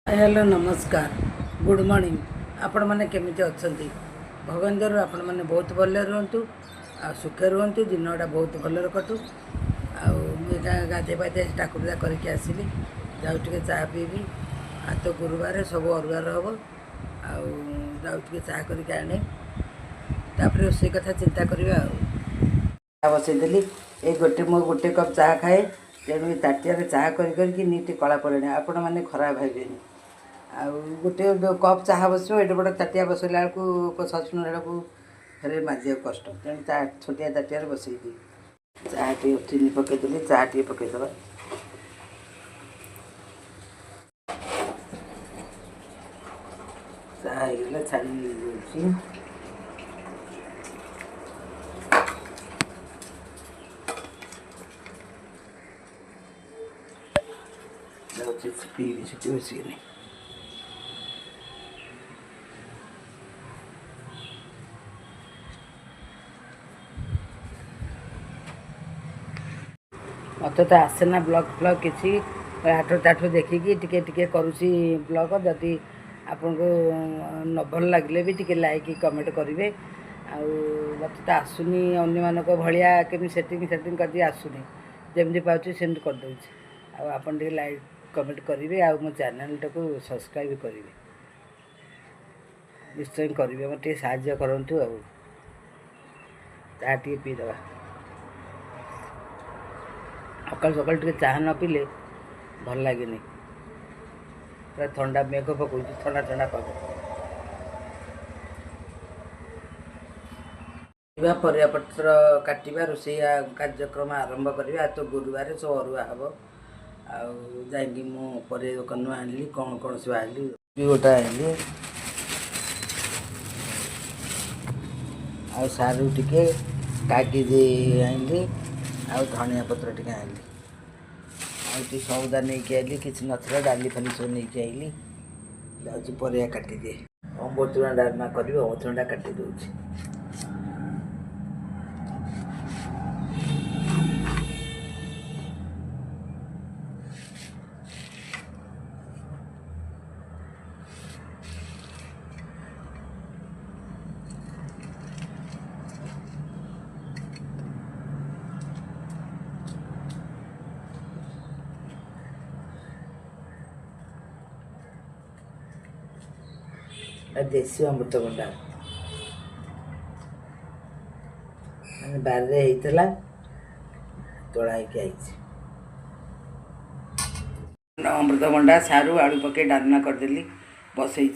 Hello नमस्कार good morning आपण मैंने केमिति अच्छी भगवान दर आपण मैंने बहुत भले रुहतु आ सुखे रुहतु दिन गुड़ा बहुत भले कटु गाधे पाधे ठाकुर करके आसली जाऊ टे चाह पीबी आज तो गुरुवार सब अरुआर हम आउ चाह करके आने तापर रोसे कथा चिंता करवा बसईदेली ये गोटे कप चाह खाए तेणु ताटिया चाह करके कला पड़े आपण मैंने खराब भावेनि आउ गोटे कप चाह बस एडे बड़ ताटिया बसैला बेलू सचुन बेलू फेर माजिया कष्ट तेणु छोटिया ताटिया बसईदी चाह टे चीनी पकईदेली चाह टे पकईदे चाह होगा छाड़ी पीवी सीटी बसगनी मत तो आसेना ब्लग फ्लग किसी आठो टाठो देखिकी टिके टिके करुँची ब्लग जदि आपन को न भल लगे भी टिके लाइक कमेंट करेंगे मत तो आसुनी अन्य मानक भाया केमी सेटिंग कर आसुनी जमी पाँच सेमती करदे आपन टे लाइक कमेंट करेंगे आ मो चैनल टाक सब्सक्राइब करेंगे निश्चय करेंगे मत साहय करूँ चाह टे पीदे सकाल सकाल टे चाह न पीले भल लगे पूरा ठंडा मेघ पकड़ ठंडा ठंडा पक परिया पत्र काटा रोसे कार्यक्रम आरंभ करवा तो गुरुवार सब अरुआ हम आई मुझे दुकान आनली कौन कौन सब आनली गोटा आनली आ सारू टिके कागज आनली आ धनिया पत्र टे आनली आउटी सौदा नहीं आइली किसी ना डाली फाली सब नहीं आइली जाऊँ परिया काटी दिए अमृतभंडा डालमा कर अमृतभंडा काटी दूसरी देसी अमृतभंडा मैंने बारे होता तोड़ा अमृतभंडा सारू आलू पके डालमा करदेली बसई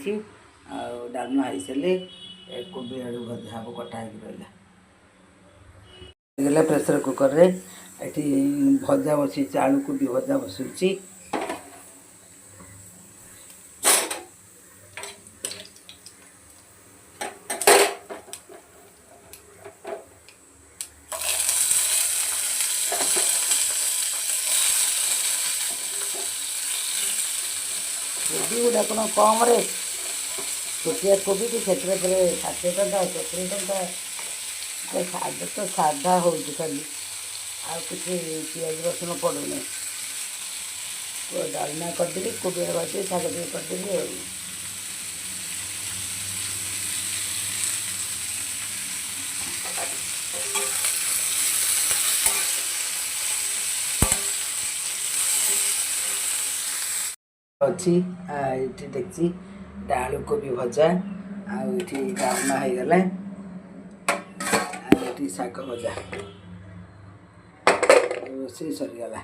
डालमा हो सारे कोबी आलू भजा हम कटा रहा प्रेसर कुकर रे भजा बसई आलू कोबी भजा बसुची कोबी गुड़ा कौन कम रे छोटिया कोबी की क्षेत्र में 60 टंका 70 टंका तो साधा हो खाली आ किसी पियाज रसुण पड़ूनी डालमा करदेली कोबी भाजी शाग टे करदेली अच्छी ये देखी आलू कोबी भजा आठी डालमा हो गला शाग भजा रोसे सरीगला।